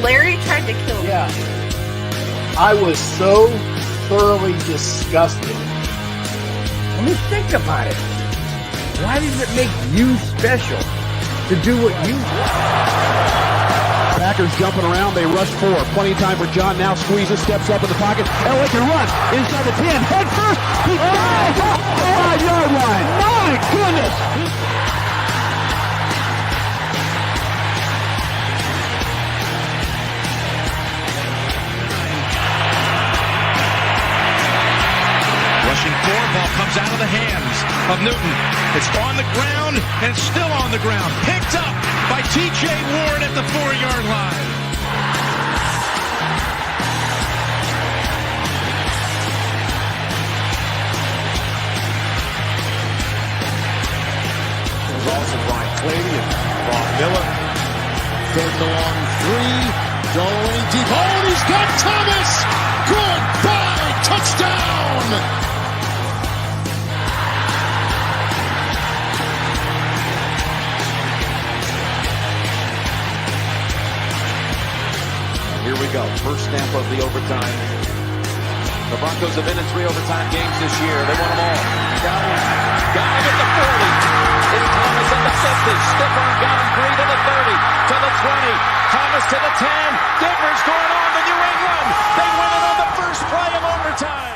Larry tried to kill me. Yeah. I was so thoroughly disgusted. I mean, think about it. Why does it make you special to do what you do? Packers jumping around. They rush 4. Plenty of time for John. Now squeezes, steps up in the pocket. Elway can run inside the 10. Head first. He dives off the 5-yard line. My goodness. Rushing 4, ball comes out of the hands of Newton. It's on the ground and still on the ground. Picked up by T.J. Ward at the 4-yard line. There's also Brian Clady and Bob Miller. Third and long 3. Going deep. Oh, and he's got Thomas. Goodbye. Touchdown. Here we go. First snap of the overtime. The Broncos have been in 3 overtime games this year. They won them all. Got him at the 40. It's Thomas at the 50. Stiff arm got him free to the 30. To the 20. Thomas to the 10. Denver's going on to New England. They win it on the first play of overtime.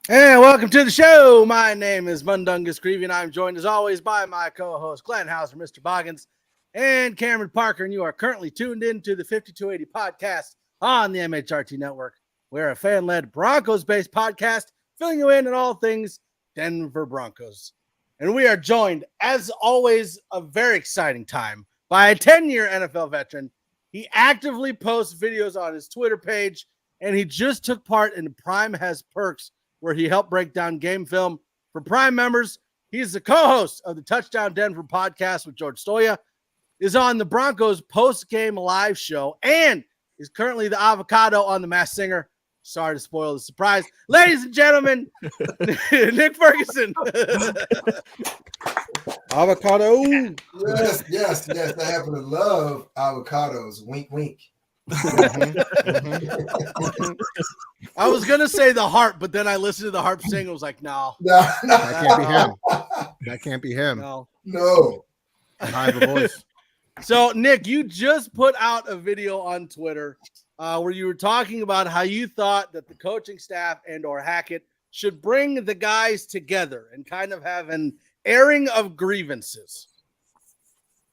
And welcome to the show. My name is Mundungus Creevy, and I'm joined as always by my co-host Glenn Hauser, Mr. Boggins, and Cameron Parker. And you are currently tuned into the 5280 podcast on the MHRT network. We're a fan-led Broncos-based podcast filling you in on all things Denver Broncos. And we are joined, as always, a very exciting time by a 10-year NFL veteran. He actively posts videos on his Twitter page, and he just took part in Prime Has Perks, where he helped break down game film for Prime members. He's the co-host of the Touchdown Denver podcast with George Stoya, is on the Broncos post-game live show, and is currently the avocado on The Masked Singer. Sorry to spoil the surprise. Ladies and gentlemen, Nick Ferguson. Avocado. Yes. I happen to love avocados. Wink, wink. I was gonna say the harp, but then I listened to the harp sing. I was like, no. That can't be him. That can't be him. No. High of a voice. So, Nick, you just put out a video on Twitter where you were talking about how you thought that the coaching staff and or Hackett should bring the guys together and kind of have an airing of grievances.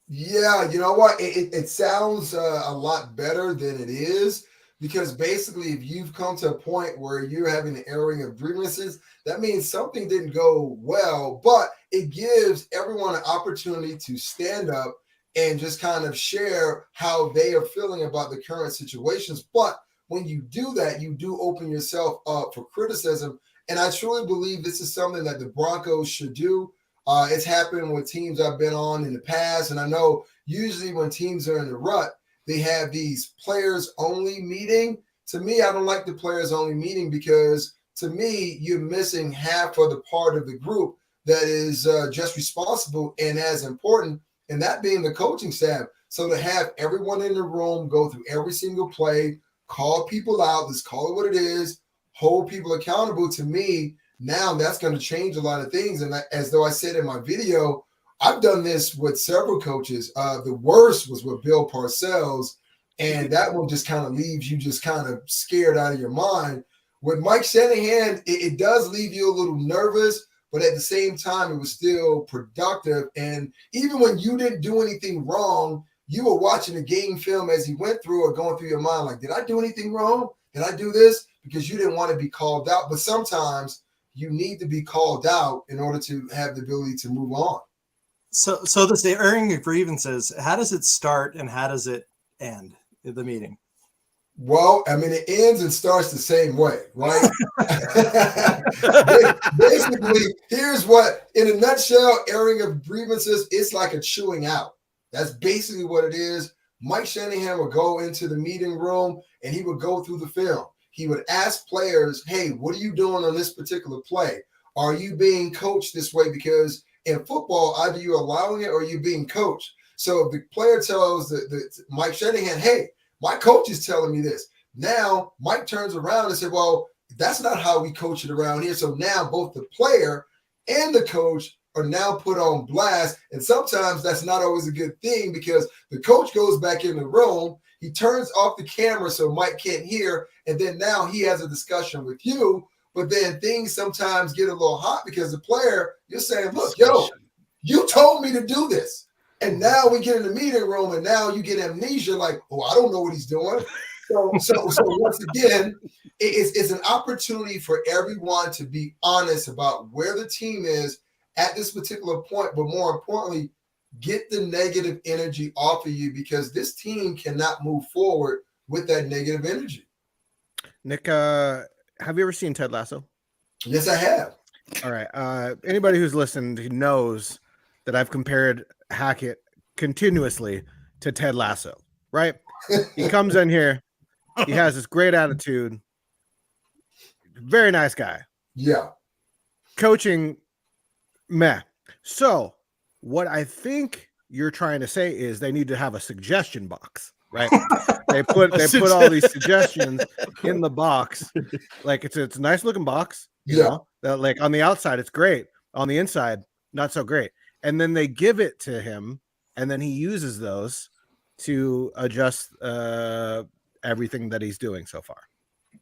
Yeah, you know what? It sounds a lot better than it is, because basically if you've come to a point where you're having an airing of grievances, that means something didn't go well, but it gives everyone an opportunity to stand up and just kind of share how they are feeling about the current situations. But when you do that, you do open yourself up for criticism. And I truly believe this is something that the Broncos should do. It's happened with teams I've been on in the past. And I know usually when teams are in the rut, they have these players only meeting. To me, I don't like the players only meeting, because to me, you're missing half of the part of the group that is just responsible and as important, and that being the coaching staff. So to have everyone in the room go through every single play, call people out, let's call it what it is, hold people accountable, to me, now that's going to change a lot of things. And as though I said in my video, I've done this with several coaches. The worst was with Bill Parcells, and that one just kind of leaves you just kind of scared out of your mind. With Mike Shanahan, it does leave you a little nervous, but at the same time, it was still productive. And even when you didn't do anything wrong, you were watching the game film as he went through, or going through your mind like, did I do anything wrong? Did I do this? Because you didn't want to be called out. But sometimes you need to be called out in order to have the ability to move on. So this airing of grievances, how does it start and how does it end the meeting? Well, I mean, it ends and starts the same way, right? Basically, here's what, in a nutshell, airing of grievances, it's like a chewing out. That's basically what it is. Mike Shanahan would go into the meeting room and he would go through the film. He would ask players, hey, what are you doing on this particular play? Are you being coached this way? Because in football, either you're allowing it or you're being coached. So if the player tells the Mike Shanahan, hey, my coach is telling me this. Now Mike turns around and said, well, that's not how we coach it around here. So now both the player and the coach are now put on blast. And sometimes that's not always a good thing because the coach goes back in the room. He turns off the camera so Mike can't hear. And then now he has a discussion with you. But then things sometimes get a little hot because the player, you're saying, look, yo, you told me to do this. And now we get in the meeting room and now you get amnesia like, oh, I don't know what he's doing. So once again, it's an opportunity for everyone to be honest about where the team is at this particular point, but more importantly, get the negative energy off of you because this team cannot move forward with that negative energy. Nick, have you ever seen Ted Lasso? Yes, I have. All right. Anybody who's listened knows that I've compared Hackett continuously to Ted Lasso, right? He comes in here. He has this great attitude. Very nice guy. Yeah. Coaching, meh. So what I think you're trying to say is they need to have a suggestion box, right? they put all these suggestions in the box. Like it's a nice looking box. You know? That, like on the outside, it's great. On the inside, not so great. And then they give it to him, and then he uses those to adjust everything that he's doing so far.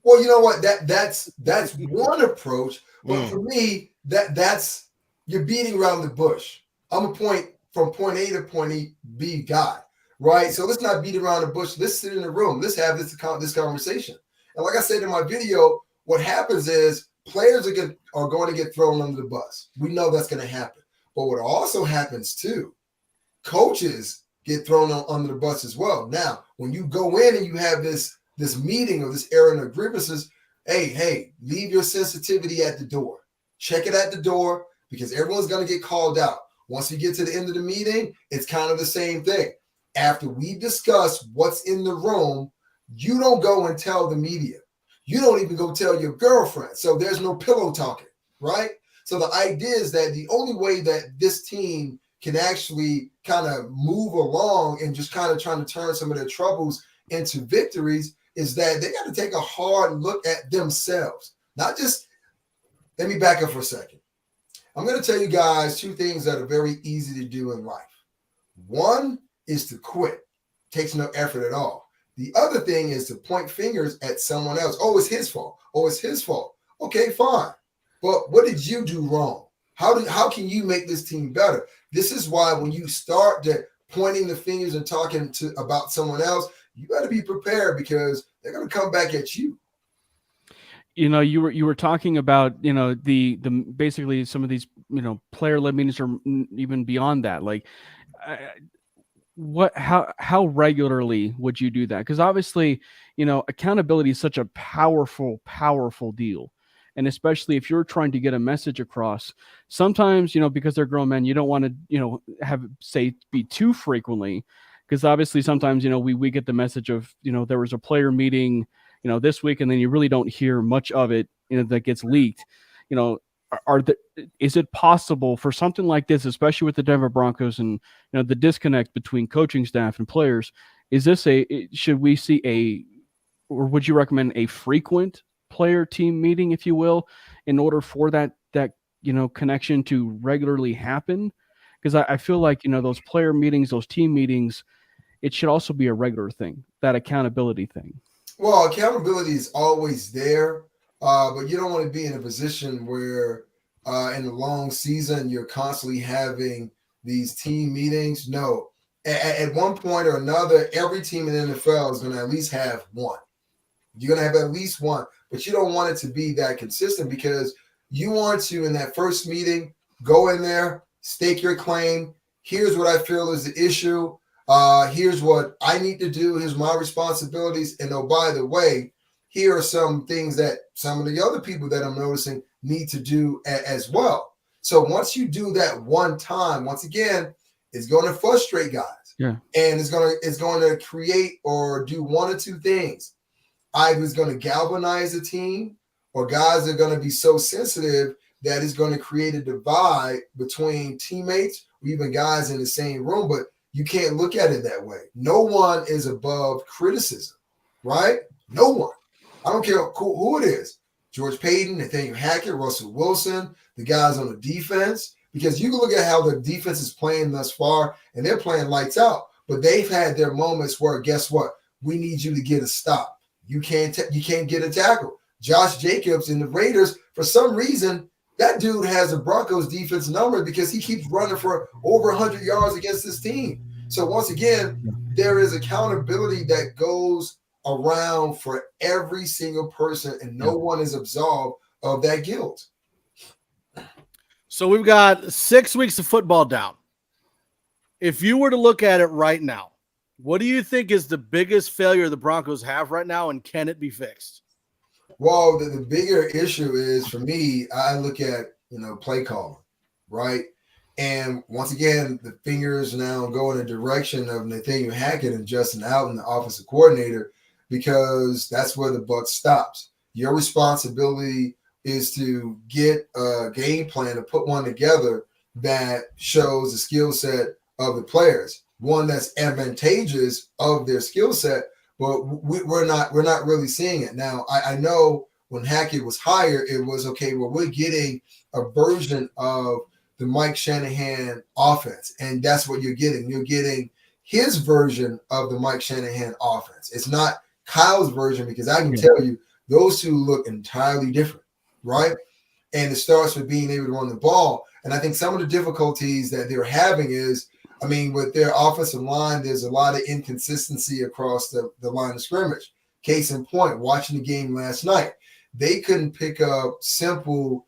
Well, you know what? That's one approach, but for me, that's you're beating around the bush. I'm a point from point A to point B guy, right? So let's not beat around the bush. Let's sit in the room. Let's have this conversation. And like I said in my video, what happens is players are going to get thrown under the bus. We know that's going to happen. But what also happens too, coaches get thrown under the bus as well. Now, when you go in and you have this meeting or this airing of grievances, hey, leave your sensitivity at the door. Check it at the door because everyone's going to get called out. Once we get to the end of the meeting, it's kind of the same thing. After we discuss what's in the room, you don't go and tell the media. You don't even go tell your girlfriend. So there's no pillow talking, right? So the idea is that the only way that this team can actually kind of move along and just kind of trying to turn some of their troubles into victories is that they got to take a hard look at themselves. Not just, let me back up for a second. I'm going to tell you guys two things that are very easy to do in life. One is to quit. Takes no effort at all. The other thing is to point fingers at someone else. Oh, it's his fault. Oh, it's his fault. Okay, fine. But what did you do wrong? How can you make this team better? This is why when you start pointing the fingers and talking about someone else, you got to be prepared because they're going to come back at you. You know, you were talking about, you know, the basically some of these, you know, player-led meetings are even beyond that. Like, how regularly would you do that? Because obviously, you know, accountability is such a powerful deal. And especially if you're trying to get a message across, sometimes, you know, because they're grown men, you don't want to, you know, be too frequently, because obviously sometimes, you know, we get the message of, you know, there was a player meeting, you know, this week, and then you really don't hear much of it, you know, that gets leaked. You know, is it possible for something like this, especially with the Denver Broncos and, you know, the disconnect between coaching staff and players? Should we see or would you recommend a frequent player team meeting, if you will, in order for that you know, connection to regularly happen? Because I feel like, you know, those player meetings, those team meetings, it should also be a regular thing, that accountability thing. Well, accountability is always there, but you don't want to be in a position where in the long season you're constantly having these team meetings. No, at one point or another, every team in the NFL is going to at least have one. You're going to have at least one, but you don't want it to be that consistent because you want to, in that first meeting, go in there, stake your claim. Here's what I feel is the issue. Here's what I need to do. Here's my responsibilities. And oh, by the way, here are some things that some of the other people that I'm noticing need to do as well. So once you do that one time, once again, it's going to frustrate guys. Yeah. And it's going to create or do one or two things. Either it's going to galvanize the team, or guys are going to be so sensitive that it's going to create a divide between teammates or even guys in the same room. But you can't look at it that way. No one is above criticism, right? No one. I don't care who it is. George Payton, Nathaniel Hackett, Russell Wilson, the guys on the defense. Because you can look at how the defense is playing thus far, and they're playing lights out. But they've had their moments where, guess what? We need you to get a stop. You can't get a tackle. Josh Jacobs and the Raiders, for some reason, that dude has a Broncos defense number because he keeps running for over 100 yards against this team. So once again, there is accountability that goes around for every single person, and no one is absolved of that guilt. So we've got 6 weeks of football down. If you were to look at it right now, what do you think is the biggest failure the Broncos have right now, and can it be fixed? Well, the bigger issue is, for me, I look at, play calling, right? And once again, the fingers now go in the direction of Nathaniel Hackett and Justin Allen, the offensive coordinator, because that's where the buck stops. Your responsibility is to get a game plan, to put one together that shows the skill set of the players, one that's advantageous of their skill set, but we're not really seeing it. Now, I know when Hackett was hired, it was, okay, well, we're getting a version of the Mike Shanahan offense, and that's what you're getting. You're getting his version of the Mike Shanahan offense. It's not Kyle's version, because I can tell you those two look entirely different, right? And it starts with being able to run the ball. And I think some of the difficulties that they're having is, with their offensive line, there's a lot of inconsistency across the line of scrimmage. Case in point, watching the game last night, they couldn't pick up simple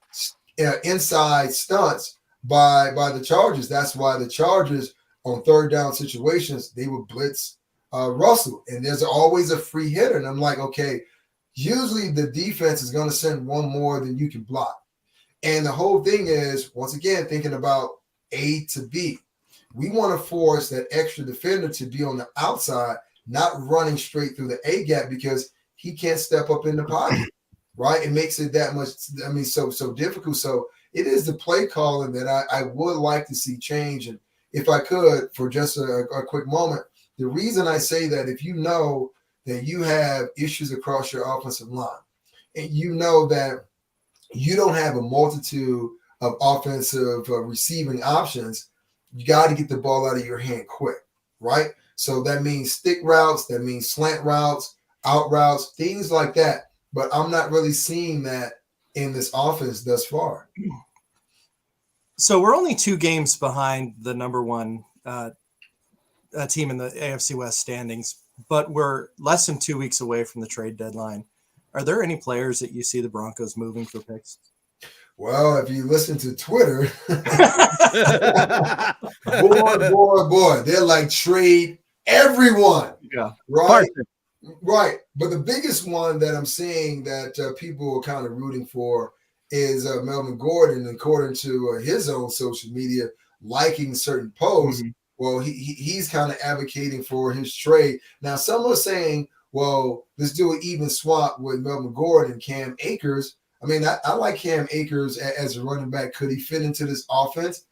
inside stunts by the Chargers. That's why the Chargers, on third down situations, they would blitz Russell, and there's always a free hitter. And I'm like, okay, usually the defense is going to send one more than you can block. And the whole thing is, once again, thinking about A to B. We want to force that extra defender to be on the outside, not running straight through the A gap, because he can't step up in the pocket, right? It makes it that much, so difficult. So it is the play calling that I would like to see change. And if I could, for just a quick moment, the reason I say that, if you know that you have issues across your offensive line, and you know that you don't have a multitude of offensive receiving options, you got to get the ball out of your hand quick, right? So that means stick routes, that means slant routes, out routes, things like that. But I'm not really seeing that in this offense thus far. So we're only 2 games behind the number one team in the AFC West standings, but we're less than 2 weeks away from the trade deadline. Are there any players that you see the Broncos moving for picks? Well, if you listen to Twitter, boy, they're like, trade everyone. Yeah. Right. Right. But the biggest one that I'm seeing that people are kind of rooting for is Melvin Gordon, according to his own social media, liking certain posts. Mm-hmm. Well, he's kind of advocating for his trade. Now, some are saying, well, let's do an even swap with Melvin Gordon and Cam Akers. I like Cam Akers as a running back. Could he fit into this offense?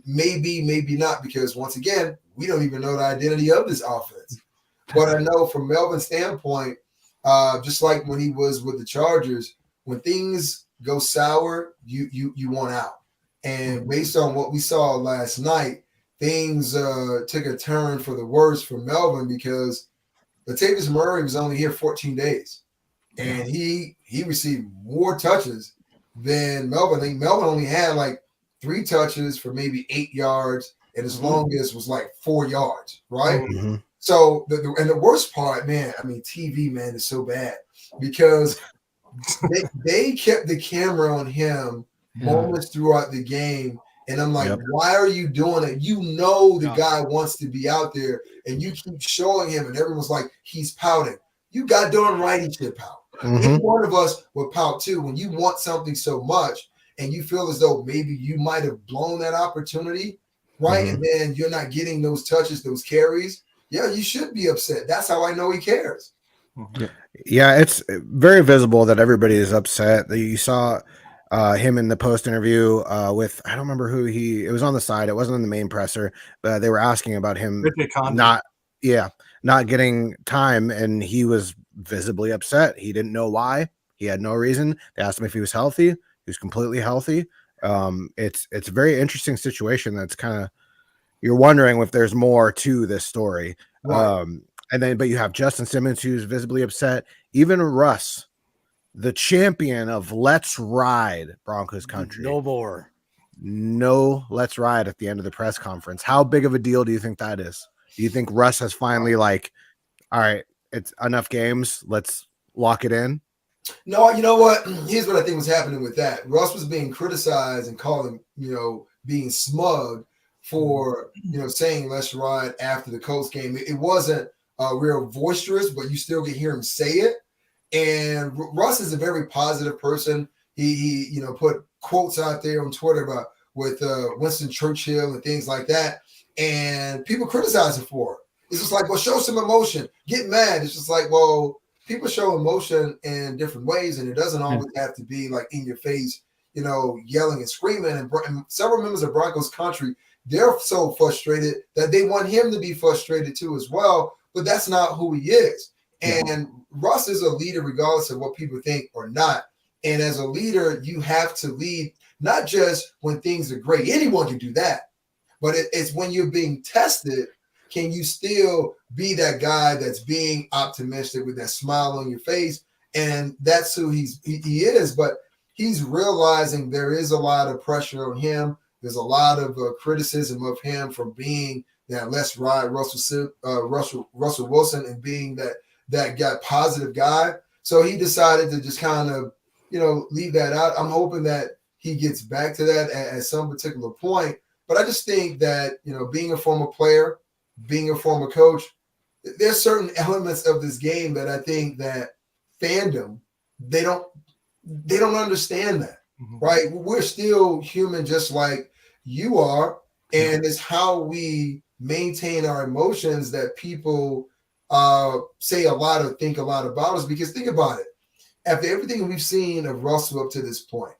Maybe, maybe not, because once again, we don't even know the identity of this offense. But I know from Melvin's standpoint, just like when he was with the Chargers, when things go sour, you want out. And based on what we saw last night, things took a turn for the worse for Melvin, because Latavius Murray was only here 14 days. And he received more touches than Melvin. I think Melvin only had like 3 touches for maybe 8 yards, and his longest was like 4 yards, right? Mm-hmm. So, the worst part, man, TV, man, is so bad, because they kept the camera on him moments throughout the game. And I'm like, why are you doing it? You know the guy wants to be out there, and you keep showing him, and everyone's like, he's pouting. You got darn right he should pout. Mm-hmm. Each one of us would pout too. When you want something so much and you feel as though maybe you might have blown that opportunity, right? And then you're not getting those touches, those carries. Yeah, you should be upset. That's how I know he cares. Yeah, it's very visible that everybody is upset. You saw him in the post interview with, I don't remember who it was on the side. It wasn't in the main presser, but they were asking about him not getting time, and he was visibly upset. He didn't know why. He had no reason. They asked him if he was healthy. He was completely healthy. It's a very interesting situation. That's kind of, you're wondering if there's more to this story. Right. But you have Justin Simmons, who's visibly upset. Even Russ, the champion of Let's Ride Broncos country. No more. No Let's Ride at the end of the press conference. How big of a deal do you think that is? Do you think Russ has finally all right, it's enough games, let's lock it in? No, you know what? Here's what I think was happening with that. Russ was being criticized and called him, being smug for, saying let's ride after the Colts game. It wasn't real boisterous, but you still could hear him say it. And Russ is a very positive person. He put quotes out there on Twitter with Winston Churchill and things like that. And people criticize him for it. It's just like, well, show some emotion. Get mad. It's just like, well, people show emotion in different ways, and it doesn't always have to be like in your face, yelling and screaming. And several members of Broncos country, they're so frustrated that they want him to be frustrated too as well. But that's not who he is. And Russ is a leader regardless of what people think or not. And as a leader, you have to lead not just when things are great. Anyone can do that. But it's when you're being tested, can you still be that guy that's being optimistic with that smile on your face? And that's who he is. But he's realizing there is a lot of pressure on him. There's a lot of criticism of him from being that let's ride Russell Wilson and being that guy, positive guy. So he decided to just kind of, leave that out. I'm hoping that he gets back to that at some particular point. But I just think that, being a former player, being a former coach, there's certain elements of this game that I think that fandom, they don't understand that, right? We're still human just like you are. And it's how we maintain our emotions that people say a lot or think a lot about us. Because think about it. After everything we've seen of Russell up to this point,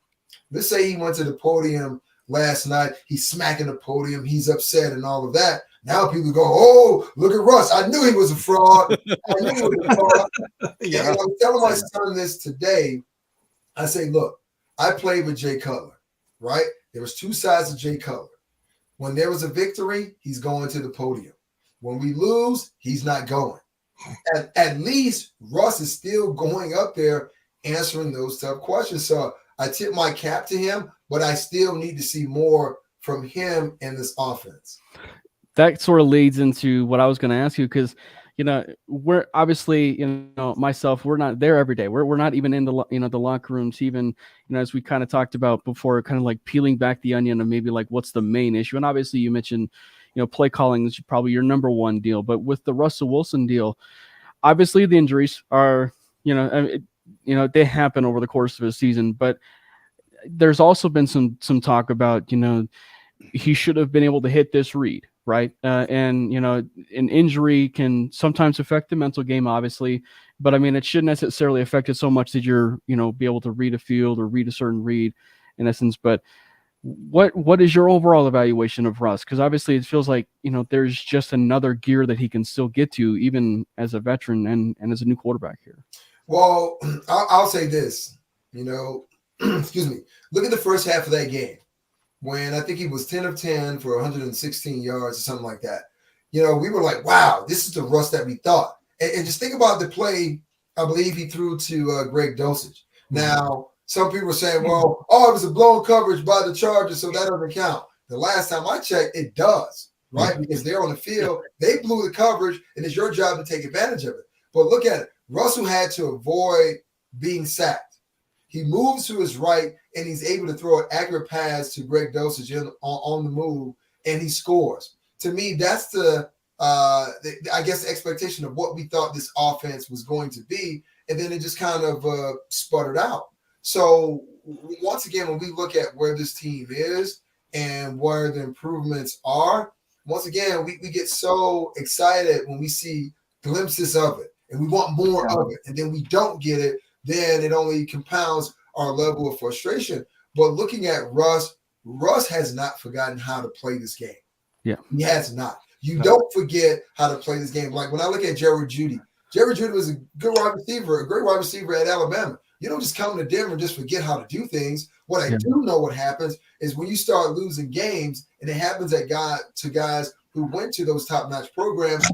let's say he went to the podium last night, he's smacking the podium, he's upset and all of that. Now people go, oh, look at Russ. I knew he was a fraud. I knew he was a fraud. And I was telling my son this today. I say, look, I played with Jay Cutler, right? There was two sides of Jay Cutler. When there was a victory, he's going to the podium. When we lose, he's not going. At least Russ is still going up there answering those tough questions. So I tip my cap to him, but I still need to see more from him in this offense. That sort of leads into what I was going to ask you, because we're obviously, myself, we're not there every day. We're not even in the the locker rooms, even as we kind of talked about before, kind of like peeling back the onion of maybe like what's the main issue. And obviously you mentioned play calling is probably your number one deal, but with the Russell Wilson deal, obviously the injuries are they happen over the course of a season, but there's also been some talk about he should have been able to hit this read. Right. And, an injury can sometimes affect the mental game, obviously, but I mean, it shouldn't necessarily affect it so much that you're, be able to read a field or read a certain read in essence. But what is your overall evaluation of Russ? Because obviously it feels like, there's just another gear that he can still get to, even as a veteran and as a new quarterback here. Well, I'll say this, excuse me, look at the first half of that game. When I think he was 10 of 10 for 116 yards or something like that. We were like, wow, this is the Russ that we thought. And just think about the play, I believe he threw to Greg Dosage. Now, some people are saying, well, it was a blown coverage by the Chargers, so that doesn't count. The last time I checked, it does, right? Because they're on the field. They blew the coverage, and it's your job to take advantage of it. But look at it. Russell had to avoid being sacked. He moves to his right, and he's able to throw an accurate pass to Greg Dosage on the move, and he scores. To me, that's the expectation of what we thought this offense was going to be, and then it just kind of sputtered out. So once again, when we look at where this team is, and where the improvements are, once again, we get so excited when we see glimpses of it and we want more of it. And then we don't get it, then it only compounds our level of frustration. But looking at Russ has not forgotten how to play this game. Yeah. He has not. You don't forget how to play this game. Like when I look at Jerry Jeudy was a good wide receiver, a great wide receiver at Alabama. You don't just come to Denver and just forget how to do things. What I do know what happens is when you start losing games, and it happens to guys who went to those top-notch programs,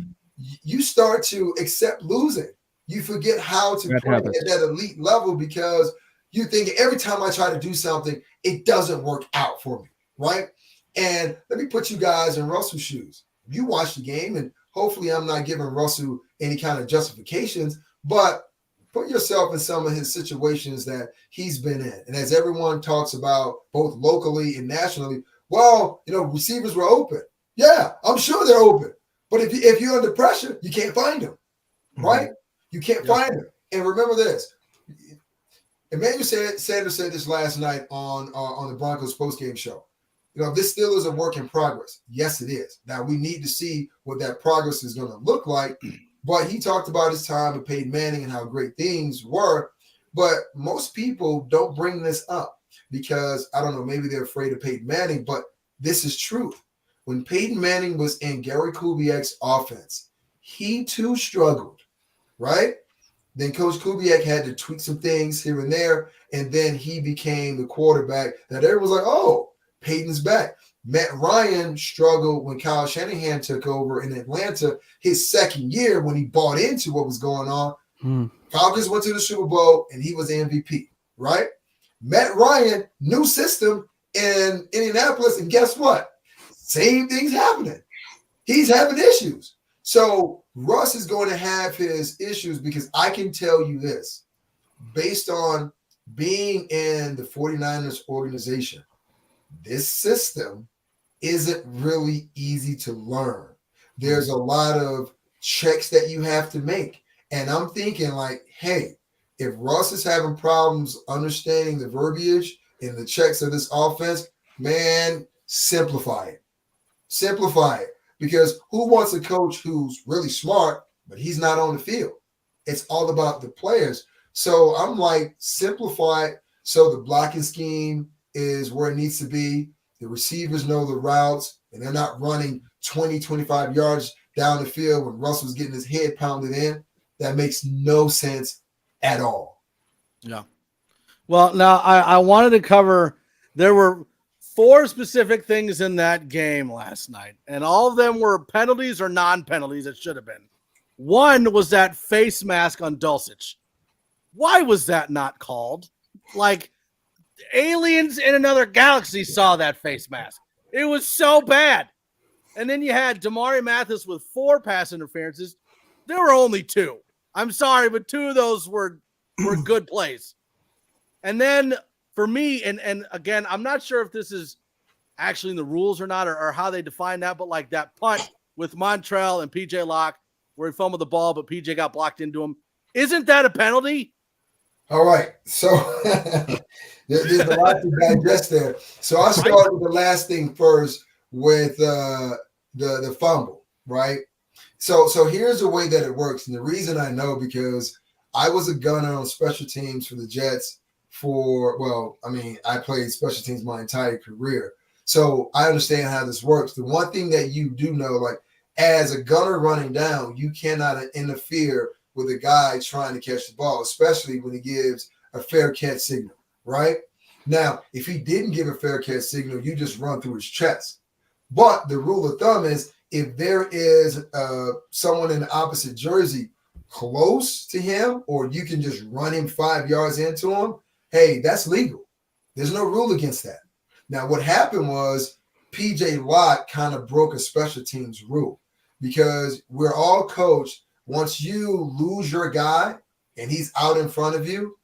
you start to accept losing. You forget how to play at that elite level because you think every time I try to do something, it doesn't work out for me, right? And let me put you guys in Russell's shoes. You watch the game, and hopefully I'm not giving Russell any kind of justifications, but put yourself in some of his situations that he's been in. And as everyone talks about both locally and nationally, well, receivers were open. Yeah, I'm sure they're open. But if you're under pressure, you can't find them, right? You can't find them. And remember this. Emmanuel Sanders said this last night on the Broncos postgame show. This still is a work in progress. Yes, it is. Now, we need to see what that progress is going to look like. But he talked about his time with Peyton Manning and how great things were. But most people don't bring this up because, I don't know, maybe they're afraid of Peyton Manning, but this is truth. When Peyton Manning was in Gary Kubiak's offense, he too struggled, right? Then Coach Kubiak had to tweak some things here and there, and then he became the quarterback that everyone was like, oh, Peyton's back. Matt Ryan struggled when Kyle Shanahan took over in Atlanta his second year when he bought into what was going on. Falcons went to the Super Bowl, and he was the MVP, right? Matt Ryan, new system in Indianapolis, and guess what? Same thing's happening. He's having issues. So Russ is going to have his issues because I can tell you this, based on being in the 49ers organization, this system isn't really easy to learn. There's a lot of checks that you have to make. And I'm thinking like, hey, if Russ is having problems understanding the verbiage and the checks of this offense, man, simplify it. Simplify it. Because who wants a coach who's really smart, but he's not on the field? It's all about the players. So I'm like, simplify it so the blocking scheme is where it needs to be. The receivers know the routes, and they're not running 20, 25 yards down the field when Russell's getting his head pounded in. That makes no sense at all. Yeah. Well, now I wanted to cover, there were 4 specific things in that game last night, and all of them were penalties or non-penalties. It should have been. One was that face mask on Dulcich. Why was that not called? Like, aliens in another galaxy saw that face mask. It was so bad. And then you had Damari Mathis with 4 pass interferences. There were only 2. I'm sorry, but 2 of those were good plays. And then for me, and again, I'm not sure if this is actually in the rules or not, or how they define that, but like that punt with Montrell and PJ Locke where he fumbled the ball, but PJ got blocked into him. Isn't that a penalty? All right. So there's a lot to digest there. So I'll start with the last thing first with the fumble, right? So here's the way that it works. And the reason I know, because I was a gunner on special teams for the Jets I played special teams my entire career. So I understand how this works. The one thing that you do know, like as a gunner running down, you cannot interfere with a guy trying to catch the ball, especially when he gives a fair catch signal, right? Now, if he didn't give a fair catch signal, you just run through his chest. But the rule of thumb is if there is someone in the opposite jersey close to him, or you can just run him 5 yards into him, hey, that's legal. There's no rule against that. Now, what happened was PJ Locke kind of broke a special teams rule because we're all coached. Once you lose your guy and he's out in front of you,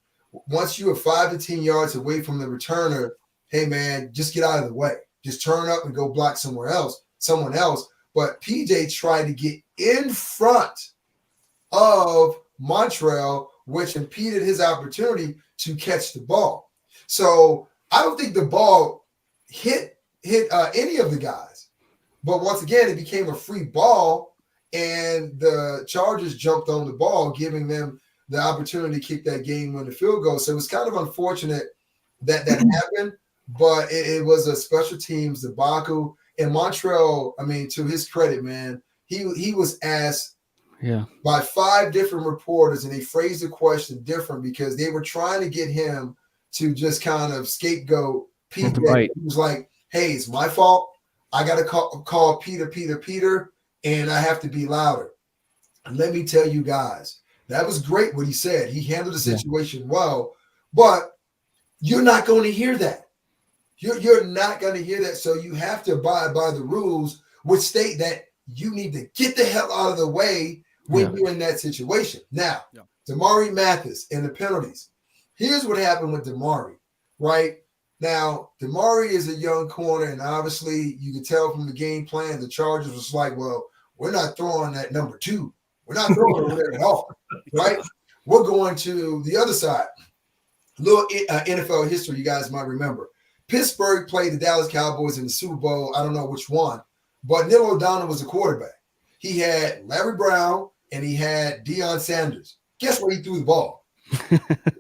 once you are 5 to 10 yards away from the returner, hey, man, just get out of the way. Just turn up and go block someone else. But PJ tried to get in front of Montrell, which impeded his opportunity to catch the ball. So I don't think the ball hit hit any of the guys. But once again, it became a free ball, and the Chargers jumped on the ball, giving them the opportunity to kick that game-winning field goal. So it was kind of unfortunate that happened, but it was a special teams debacle. And Montreal, I mean, to his credit, man, he was asked by 5 different reporters, and they phrased the question different because they were trying to get him to just kind of scapegoat Pete. Right. He was like, hey, it's my fault. I got to call Peter, and I have to be louder. And let me tell you guys, that was great what he said. He handled the situation well, but you're not going to hear that. You're not going to hear that. So you have to abide by the rules, which state that you need to get the hell out of the way when you're in that situation. Now, Damari Mathis and the penalties. Here's what happened with Damari, right? Now, Damari is a young corner, and obviously you can tell from the game plan, the Chargers was like, well, we're not throwing that number 2. We're not throwing over there at all, right? We're going to the other side. A little NFL history you guys might remember. Pittsburgh played the Dallas Cowboys in the Super Bowl. I don't know which one, but Neil O'Donnell was the quarterback. He had Larry Brown and he had Deion Sanders. Guess where he threw the ball?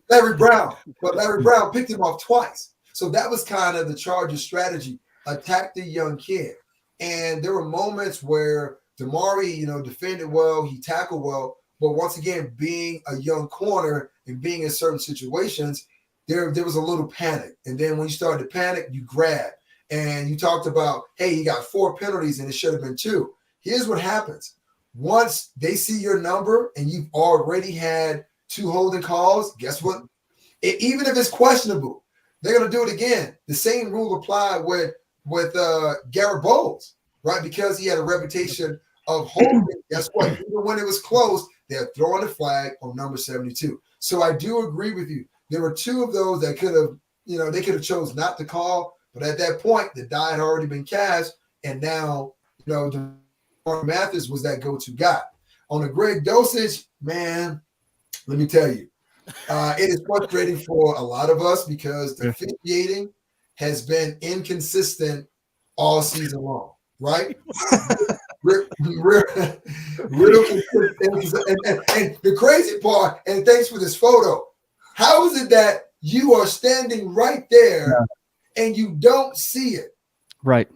Larry Brown. But Larry Brown picked him off twice. So that was kind of the Chargers' strategy. Attack the young kid. And there were moments where Damari, defended well, he tackled well, but once again, being a young corner and being in certain situations, there was a little panic. And then when you start to panic, you grab. And you talked about, hey, you got 4 penalties and it should have been 2. Here's what happens. Once they see your number and you've already had 2 holding calls, guess what? Even if it's questionable, they're going to do it again. The same rule applied with Garrett Bowles, right? Because he had a reputation of holding. Guess what? Even when it was close, they're throwing the flag on number 72. So I do agree with you. There were 2 of those that could have, they could have chose not to call. But at that point, the die had already been cast. And now, Mathis was that go-to guy. On the Greg Dosage, man, let me tell you, it is frustrating for a lot of us because the officiating has been inconsistent all season long, right? Real consistent. And the crazy part, and thanks for this photo, how is it that you are standing right there and you don't see it? Right.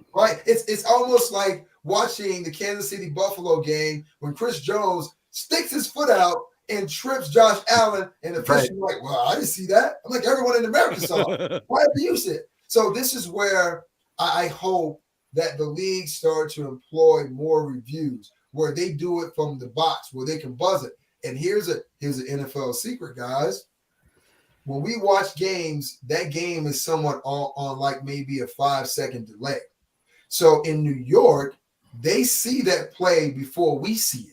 It's almost like watching the Kansas City Buffalo game when Chris Jones sticks his foot out and trips Josh Allen, and the official like, well, I didn't see that. I'm like, everyone in America saw it. Why have you seen it? So this is where I hope that the league start to employ more reviews where they do it from the box, where they can buzz it. And here's an NFL secret, guys. When we watch games, that game is somewhat on like maybe a 5-second delay. So in New York, they see that play before we see it.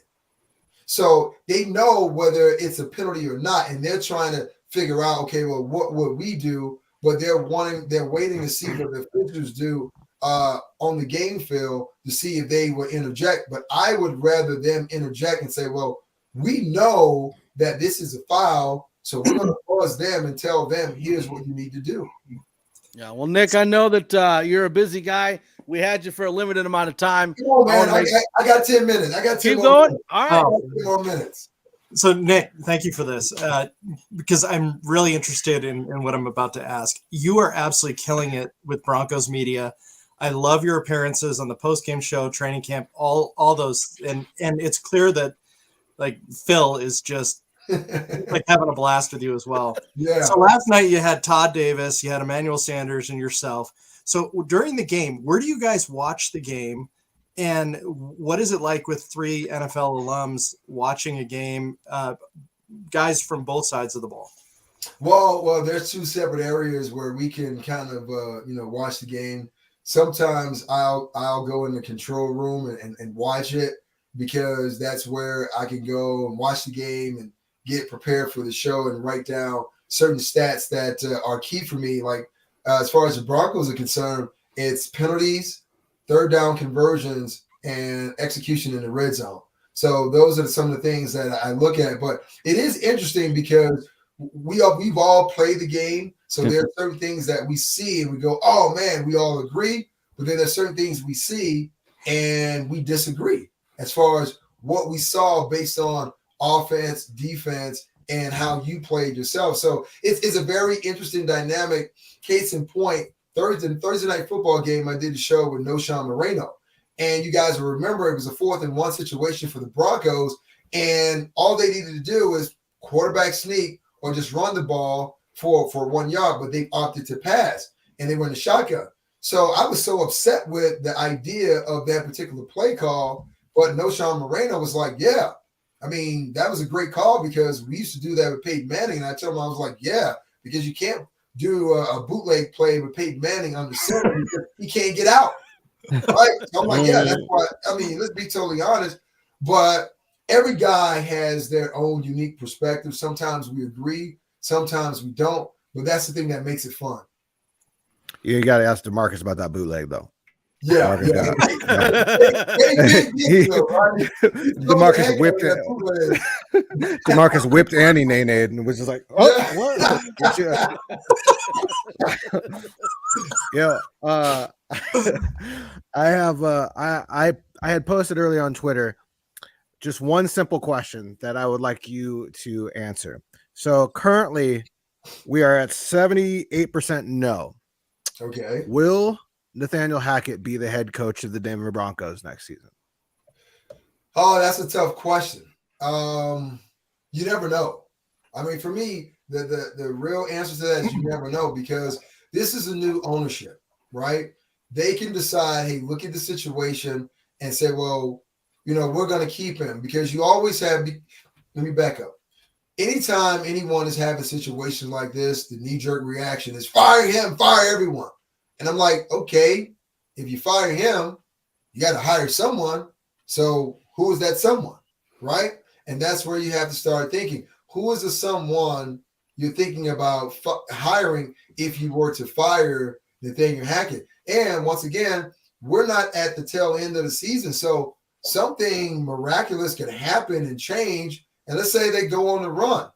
So they know whether it's a penalty or not, and they're trying to figure out, okay, well, what would we do? But they're waiting to see what the officials do on the game field to see if they will interject. But I would rather them interject and say, well, we know that this is a foul, so we're going to pause them and tell them, here's what you need to do. Yeah, well, Nick, I know that you're a busy guy. We had you for a limited amount of time. Come on, man. I got 10 minutes. I got 10 keep more going. minutes. All right. 10 more minutes. So, Nick, thank you for this because I'm really interested in what I'm about to ask. You are absolutely killing it with Broncos media. I love your appearances on the postgame show, training camp, all those. And it's clear that, like, Phil is just like having a blast with you as well. Yeah. So last night you had Todd Davis, you had Emmanuel Sanders, and yourself. So during the game, where do you guys watch the game? And what is it like with 3 NFL alums watching a game, guys from both sides of the ball? Well, there's 2 separate areas where we can kind of, watch the game. Sometimes I'll go in the control room and watch it because that's where I can go and watch the game and get prepared for the show and write down certain stats that are key for me. Like as far as the Broncos are concerned, it's penalties, third down conversions, and execution in the red zone. So those are some of the things that I look at. But it is interesting because we've all played the game. So there are certain things that we see and we go, oh, man, we all agree. But but then there's certain things we see and we disagree as far as what we saw based on offense, defense, and how you played yourself. So it's a very interesting dynamic. Case in point, Thursday night football game, I did a show with Noshawn Moreno. And you guys will remember it was a 4th and 1 situation for the Broncos. And all they needed to do was quarterback sneak or just run the ball for 1 yard, but they opted to pass and they were in the shotgun. So I was so upset with the idea of that particular play call, but Noshawn Moreno was like, yeah, I mean, that was a great call because we used to do that with Peyton Manning. And I told him, I was like, yeah, because you can't do a bootleg play with Peyton Manning on the center because he can't get out. Right? So I'm like, yeah, that's why. I mean, let's be totally honest. But every guy has their own unique perspective. Sometimes we agree, sometimes we don't. But that's the thing that makes it fun. You got to ask DeMarcus about that bootleg, though. Yeah. DeMarcus whipped it. DeMarcus whipped Andy Nene and was just like, oh, what? Yeah. I had posted earlier on Twitter just one simple question that I would like you to answer. So currently we are at 78% no. Okay. Will Nathaniel Hackett be the head coach of the Denver Broncos next season? Oh, that's a tough question. You never know. I mean, for me, the real answer to that is you never know because this is a new ownership, right? They can decide, hey, look at the situation and say, well, you know, we're going to keep him because you always have – let me back up. Anytime anyone is having a situation like this, the knee-jerk reaction is fire him, fire everyone. And I'm like, okay, if you fire him, you got to hire someone. So who is that someone, right? And that's where you have to start thinking, who is the someone you're thinking about hiring if you were to fire Nathaniel Hackett? And once again, we're not at the tail end of the season. So something miraculous can happen and change. And let's say they go on the run.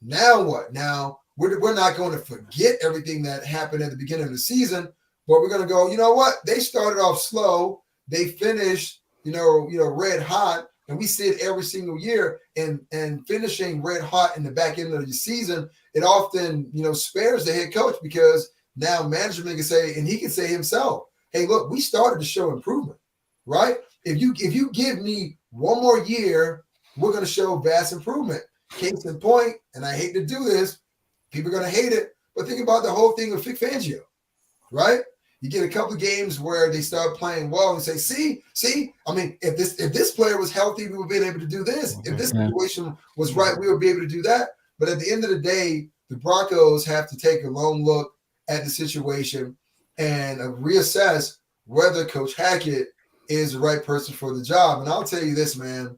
Now what? Now we're not going to forget everything that happened at the beginning of the season, but we're going to go, you know what? They started off slow. They finished, you know, red hot. And we see it every single year. And finishing red hot in the back end of the season, it often, you know, spares the head coach because now management can say, and he can say himself, hey, look, we started to show improvement, right? If you give me one more year, we're going to show vast improvement. Case in point, and I hate to do this, people are going to hate it, but think about the whole thing with Vic Fangio, right? You get a couple of games where they start playing well and say, see, I mean, if this player was healthy, we would be able to do this. If this situation was right, we would be able to do that. But at the end of the day, the Broncos have to take a long look at the situation and reassess whether Coach Hackett is the right person for the job. And I'll tell you this, man,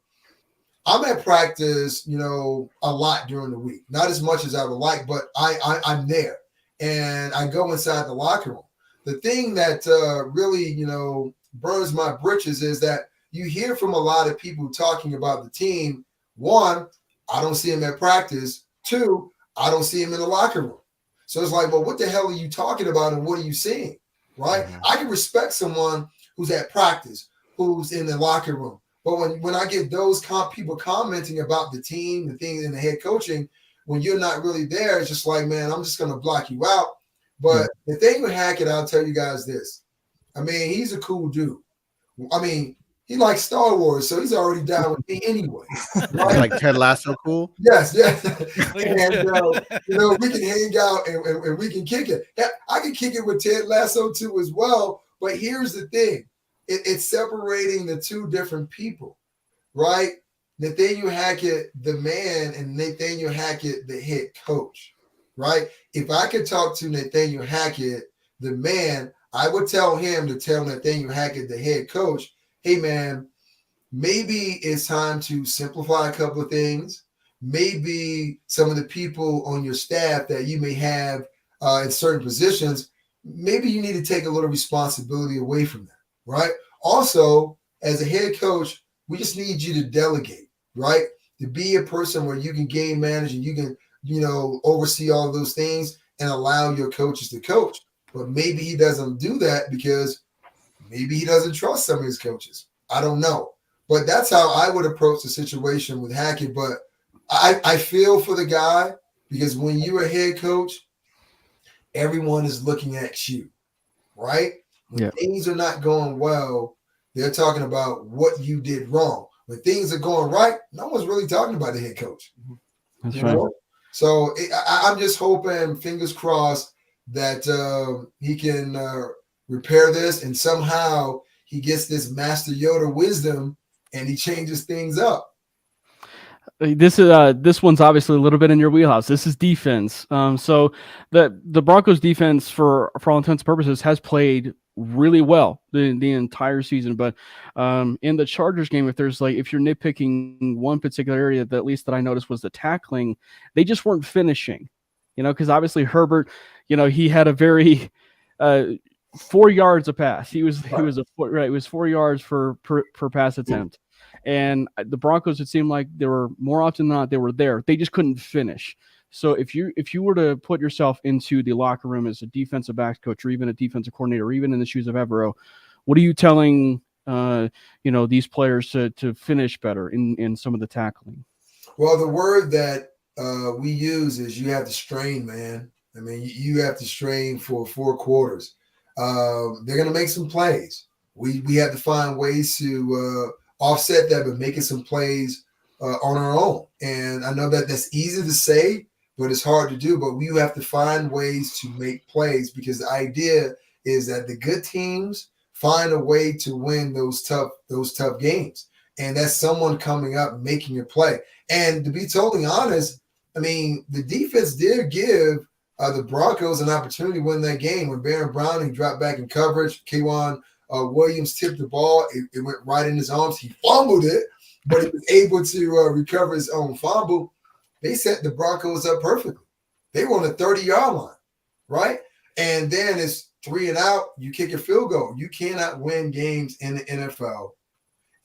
I'm at practice, you know, a lot during the week. Not as much as I would like, but I'm there. And I go inside the locker room. The thing that really, you know, burns my britches is that you hear from a lot of people talking about the team. One, I don't see him at practice. Two, I don't see him in the locker room. So it's like, well, what the hell are you talking about and what are you seeing, right? Mm-hmm. I can respect someone who's at practice, who's in the locker room. But when I get those people commenting about the team, the things in the head coaching, when you're not really there, it's just like, man, I'm just going to block you out. But the thing with Hackett, I'll tell you guys this. I mean, he's a cool dude. I mean, he likes Star Wars, so he's already down with me anyway. Right? Like Ted Lasso cool? Yes. And, you know, we can hang out and we can kick it. I can kick it with Ted Lasso too as well. But here's the thing. It's separating the two different people, right? Nathaniel Hackett, the man, and Nathaniel Hackett, the head coach, right? If I could talk to Nathaniel Hackett, the man, I would tell him to tell Nathaniel Hackett, the head coach, hey, man, maybe it's time to simplify a couple of things. Maybe some of the people on your staff that you may have in certain positions, maybe you need to take a little responsibility away from them. Right. Also, as a head coach, we just need you to delegate, right? To be a person where you can game manage and you can, you know, oversee all of those things and allow your coaches to coach. But maybe he doesn't do that because Maybe he doesn't trust some of his coaches. I don't know. But that's how I would approach the situation with Hackett. But I feel for the guy because when you're a head coach, everyone is looking at you, right? When things are not going well, they're talking about what you did wrong. When things are going right, no one's really talking about the head coach. That's you right. know? So I'm just hoping, fingers crossed, that he can repair this and somehow he gets this Master Yoda wisdom and he changes things up. This one's obviously a little bit in your wheelhouse. This is defense. So the Broncos defense for all intents and purposes has played really well the entire season. But in the Chargers game, if you're nitpicking one particular area that at least that I noticed was the tackling, they just weren't finishing. Because obviously Herbert, he had a very 4 yards a pass. It was 4 yards per pass attempt. And the Broncos, it seemed like they were more often than not, they were there. They just couldn't finish. So if you were to put yourself into the locker room as a defensive backs coach or even a defensive coordinator, or even in the shoes of Evero, what are you telling these players to finish better in some of the tackling? Well, the word that we use is you have to strain, man. I mean, you have to strain for 4 quarters. They're going to make some plays. We have to find ways to offset that, but making some plays on our own. And I know that that's easy to say, but it's hard to do. But we have to find ways to make plays because the idea is that the good teams find a way to win those tough games. And that's someone coming up making a play. And to be totally honest, I mean, the defense did give the Broncos an opportunity to win that game when Baron Browning dropped back in coverage. K'Wan Williams tipped the ball. It went right in his arms. He fumbled it, but he was able to recover his own fumble. They set the Broncos up perfectly. They were on the 30-yard line, right? And then it's 3 and out. You kick a field goal. You cannot win games in the NFL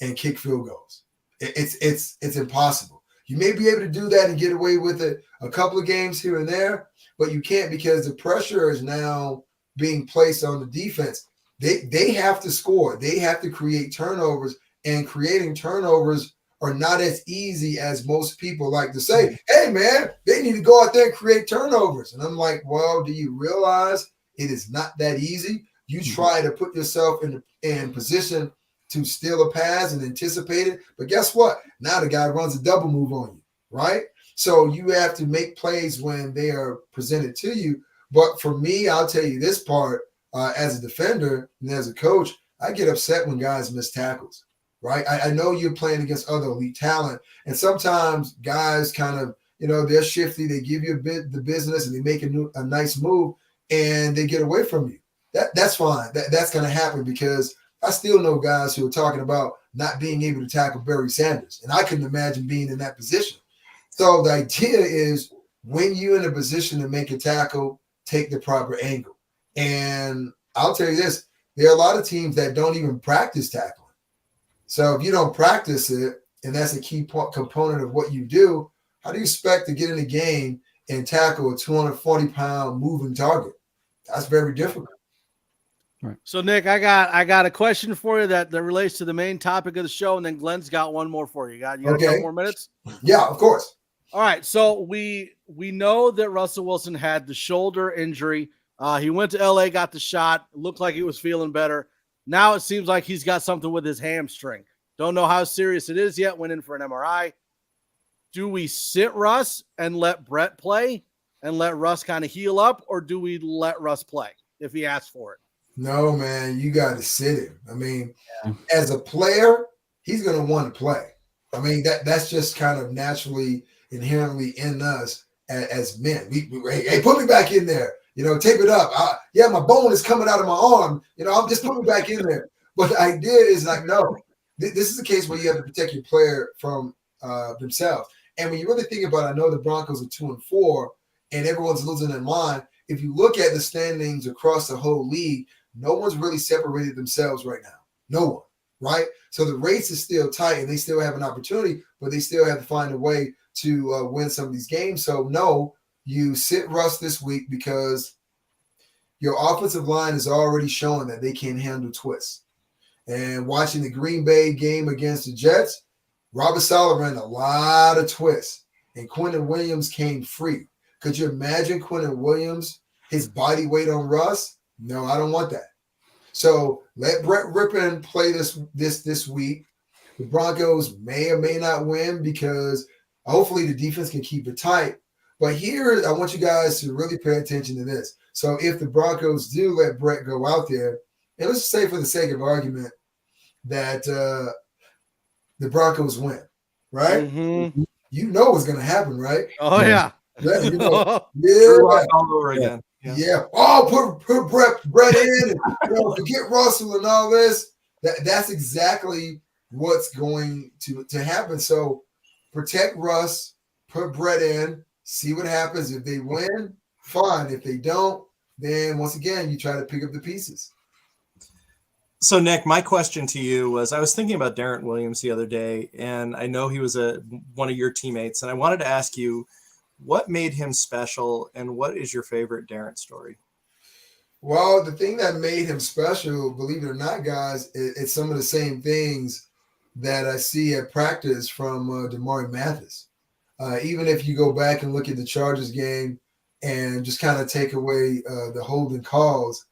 and kick field goals. It's impossible. You may be able to do that and get away with it a couple of games here and there, but you can't because the pressure is now being placed on the defense. They have to score. They have to create turnovers, and creating turnovers are not as easy as most people like to say. Hey, man, they need to go out there and create turnovers. And I'm like, well, do you realize it is not that easy? You try to put yourself in position to steal a pass and anticipate it. But guess what? Now the guy runs a double move on you, right? So you have to make plays when they are presented to you. But for me, I'll tell you this part, as a defender and as a coach, I get upset when guys miss tackles, right? I know you're playing against other elite talent, and sometimes guys kind of, they're shifty. They give you the business and they make a nice move and they get away from you. That's fine. That's going to happen because I still know guys who are talking about not being able to tackle Barry Sanders, and I couldn't imagine being in that position. So the idea is when you're in a position to make a tackle, take the proper angle. And I'll tell you this, there are a lot of teams that don't even practice tackling. So if you don't practice it, and that's a key component of what you do, how do you expect to get in a game and tackle a 240-pound moving target? That's very difficult. Right. So, Nick, I got a question for you that relates to the main topic of the show, and then Glenn's got one more for you. You got a couple more minutes? Yeah, of course. All right. So we know that Russell Wilson had the shoulder injury. He went to LA, got the shot. It looked like he was feeling better. Now it seems like he's got something with his hamstring. Don't know how serious it is yet. Went in for an MRI. Do we sit Russ and let Brett play and let Russ kind of heal up, or do we let Russ play if he asks for it? No, man, you got to sit him. I mean, as a player, he's going to want to play. I mean, that's just kind of naturally, inherently in us as men. Hey, put me back in there. Tape it up. My bone is coming out of my arm. I'm just putting me back in there. But the idea is like, no, this is a case where you have to protect your player from themselves. And when you really think about it, I know the Broncos are 2-4, and everyone's losing their mind. If you look at the standings across the whole league, no one's really separated themselves right now. No one, right? So the race is still tight, and they still have an opportunity, but they still have to find a way to win some of these games. So, no, you sit Russ this week because your offensive line is already showing that they can handle twists. and watching the Green Bay game against the Jets, Robert Saleh ran a lot of twists, and Quentin Williams came free. Could you imagine Quentin Williams, his body weight on Russ? No, I don't want that. So let Brett Rypien play this week. The Broncos may or may not win because hopefully the defense can keep it tight. But here, I want you guys to really pay attention to this. So if the Broncos do let Brett go out there, and let's say for the sake of argument that the Broncos win, right? Mm-hmm. You know what's going to happen, right? Oh, yeah. Yeah, you know, All over again. yeah. Oh, put Brett in, and forget Russell and all this. That's exactly what's going to happen. So protect Russ, put Brett in, see what happens. If they win, fine. If they don't, then once again, you try to pick up the pieces. So, Nick, my question to you was, I was thinking about Darren Williams the other day, and I know he was one of your teammates, and I wanted to ask you, what made him special, and what is your favorite Darren story? Well, the thing that made him special, believe it or not, guys, it's some of the same things that I see at practice from Damari Mathis. Even if you go back and look at the Chargers game and just kind of take away the holding calls,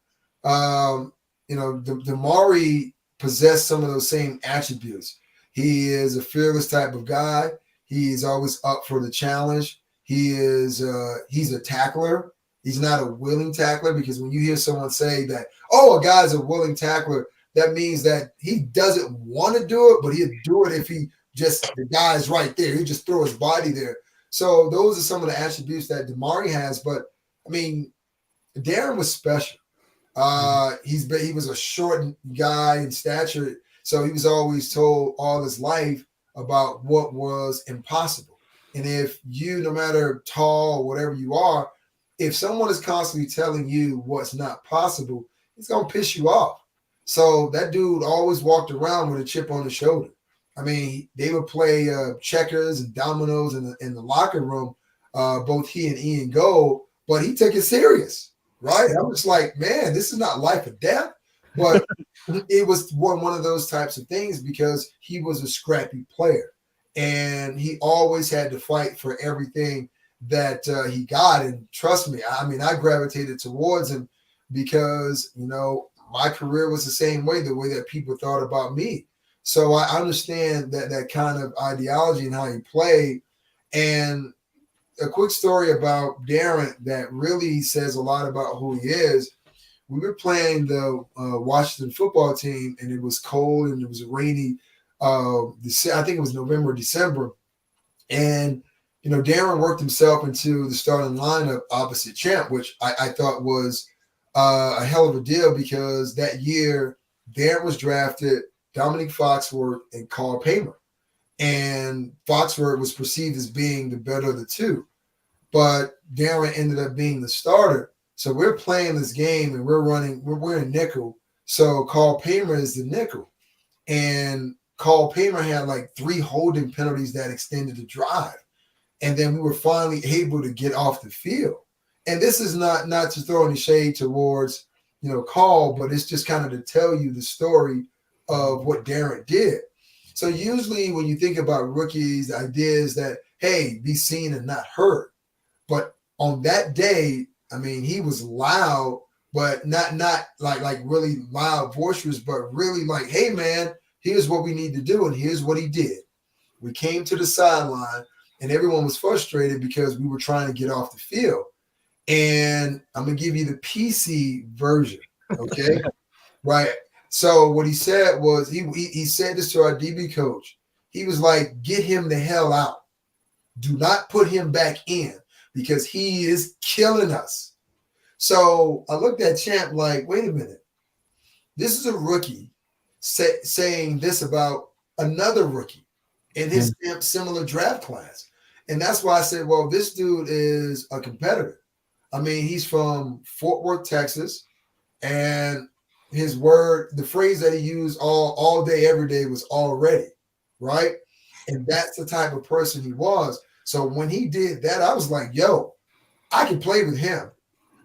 Damari possessed some of those same attributes. He is a fearless type of guy. He is always up for the challenge. He's a tackler. He's not a willing tackler, because when you hear someone say that, oh, a guy's a willing tackler, that means that he doesn't want to do it, but he'll do it if the guy's right there. He just throw his body there. So those are some of the attributes that Damari has. But I mean, Darren was special. He was a short guy in stature, so he was always told all his life about what was impossible. And if you, no matter tall or whatever you are, if someone is constantly telling you what's not possible, it's gonna piss you off. So that dude always walked around with a chip on his shoulder. I mean, they would play checkers and dominoes in the locker room, both he and Ian Gold, but he took it serious. Right. I'm just like, man, this is not life or death. But it was one of those types of things, because he was a scrappy player, and he always had to fight for everything that he got. And trust me, I mean, I gravitated towards him because, my career was the same way, the way that people thought about me. So I understand that kind of ideology and how he played. And a quick story about Darren that really says a lot about who he is. We were playing the Washington football team, and it was cold and it was rainy. I think it was November, December. And, Darren worked himself into the starting lineup opposite Champ, which I thought was a hell of a deal, because that year Darren was drafted, Dominique Foxworth and Carl Paymer. And Foxworth was perceived as being the better of the two, but Darren ended up being the starter. So we're playing this game and we're wearing nickel. So Carl Paymer is the nickel, and Carl Paymer had like 3 holding penalties that extended the drive. And then we were finally able to get off the field. And this is not to throw any shade towards, Carl, but it's just kind of to tell you the story of what Darren did. So usually when you think about rookies, the idea is that, hey, be seen and not heard. But on that day, I mean, he was loud, but not like really loud, boisterous, but really like, hey, man, here's what we need to do, and here's what he did. We came to the sideline, and everyone was frustrated because we were trying to get off the field. And I'm going to give you the PC version, okay? Right. So what he said was, he said this to our DB coach. He was like, get him the hell out. Do not put him back in, because he is killing us. So I looked at Champ like, wait a minute. This is a rookie saying this about another rookie in his similar draft class. And that's why I said, well, this dude is a competitor. I mean, he's from Fort Worth, Texas, and the phrase that he used all day, every day was already, right? And that's the type of person he was. So when he did that, I was like, yo, I can play with him,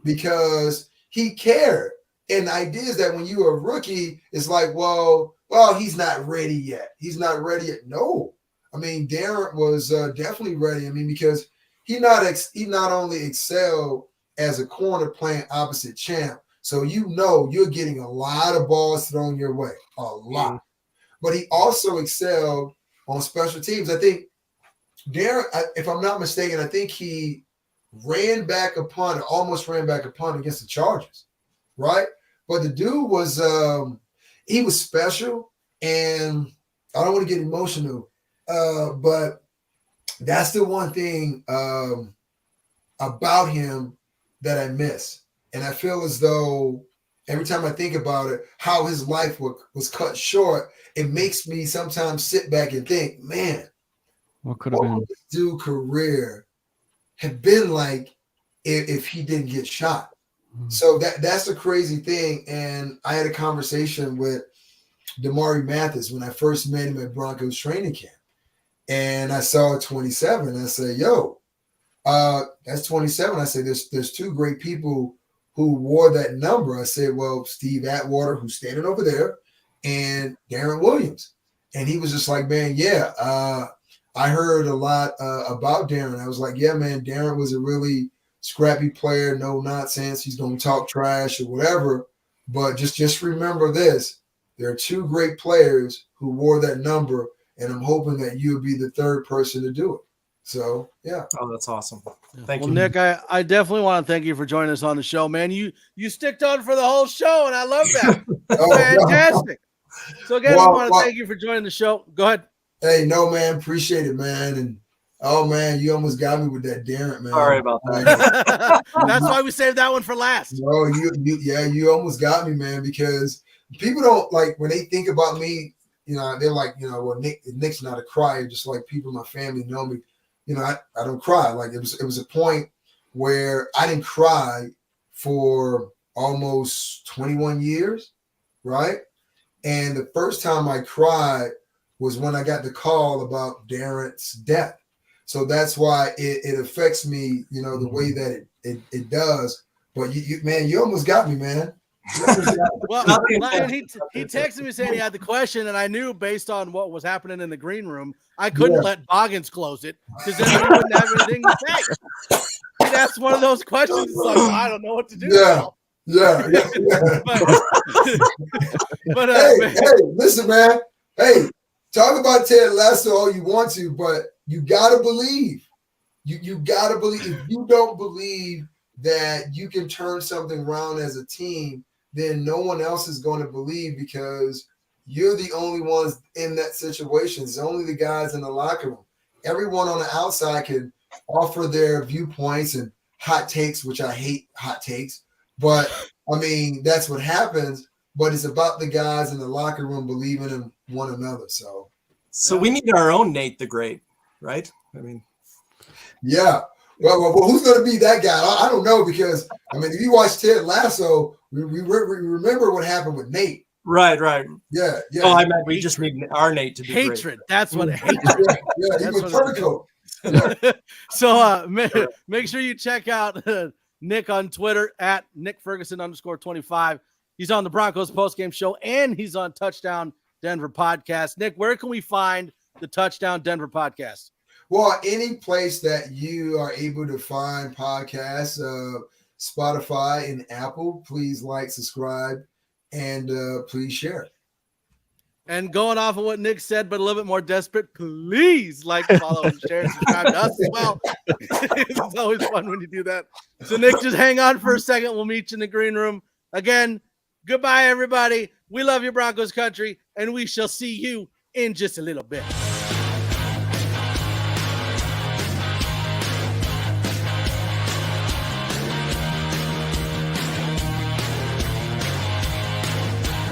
because he cared. And the idea is that when you're a rookie, it's like, well, he's not ready yet. He's not ready yet. No. I mean, Darren was definitely ready. I mean, because he not only excelled as a corner playing opposite Champ, so you're getting a lot of balls thrown your way, a lot. But he also excelled on special teams. I think Darren, if I'm not mistaken, I think he almost ran back a punt against the Chargers, right? But the dude was he was special, and I don't want to get emotional, but that's the one thing about him that I miss. And I feel as though every time I think about it, how his life was cut short, it makes me sometimes sit back and think, man, what could have been this dude's career have been like if he didn't get shot. So that's a crazy thing. And I had a conversation with Damari Mathis when I first met him at Broncos training camp. And I saw 27. I said, yo, that's 27. I said, there's two great people who wore that number. I said, well, Steve Atwater, who's standing over there, and Darren Williams. And he was just like, man, yeah, I heard a lot about Darren. I was like, yeah, man, Darren was a really scrappy player, no nonsense. He's going to talk trash or whatever. But just remember this. There are two great players who wore that number, and I'm hoping that you'll be the third person to do it. So, yeah. Oh, that's awesome. Thank you. Well, Nick, I definitely want to thank you for joining us on the show, man. You sticked on for the whole show, and I love that. Fantastic. No. So, again, I want to thank you for joining the show. Go ahead. Hey, no, man. Appreciate it, man. And, oh, man, you almost got me with that Darren, man. Sorry about that. That's why we saved that one for last. No, you almost got me, man, because people don't, like, when they think about me, you know, they're like, you know, well, Nick's not a crier, just like people in my family know me. You know, I don't cry. Like it was a point where I didn't cry for almost 21 years, right? And the first time I cried was when I got the call about Darren's death. So that's why it affects me, you know, the way that it does. But you almost got me, man. Well, and he texted me saying he had the question, and I knew based on what was happening in the green room, I couldn't let Boggins close it because then he wouldn't have anything to say. He'd ask one of those questions. It's like, I don't know what to do. Yeah. But hey, listen, man. Hey, talk about Ted Lasso all you want to, but you gotta believe. You gotta believe. If you don't believe that you can turn something around as a team, then no one else is going to believe because you're the only ones in that situation. It's only the guys in the locker room. Everyone on the outside can offer their viewpoints and hot takes, which I hate hot takes. But, I mean, that's what happens. But it's about the guys in the locker room believing in one another. So we need our own Nate the Great, right? I mean. Yeah. Well, who's going to be that guy? I don't know because, I mean, if you watch Ted Lasso, we remember what happened with Nate. Right. Yeah. Oh, I meant we just need our Nate to be hatred. Great. That's what hatred. Yeah, he was vertical. Yeah. So make sure you check out Nick on Twitter at Nick Ferguson _25. He's on the Broncos postgame show and he's on Touchdown Denver podcast. Nick, where can we find the Touchdown Denver podcast? Well, any place that you are able to find podcasts, Spotify and Apple, please like, subscribe, and please share. And going off of what Nick said, but a little bit more desperate, please like, follow, and share, and subscribe to us as well. It's always fun when you do that. So, Nick, just hang on for a second. We'll meet you in the green room. Again, goodbye, everybody. We love you, Broncos country, and we shall see you in just a little bit.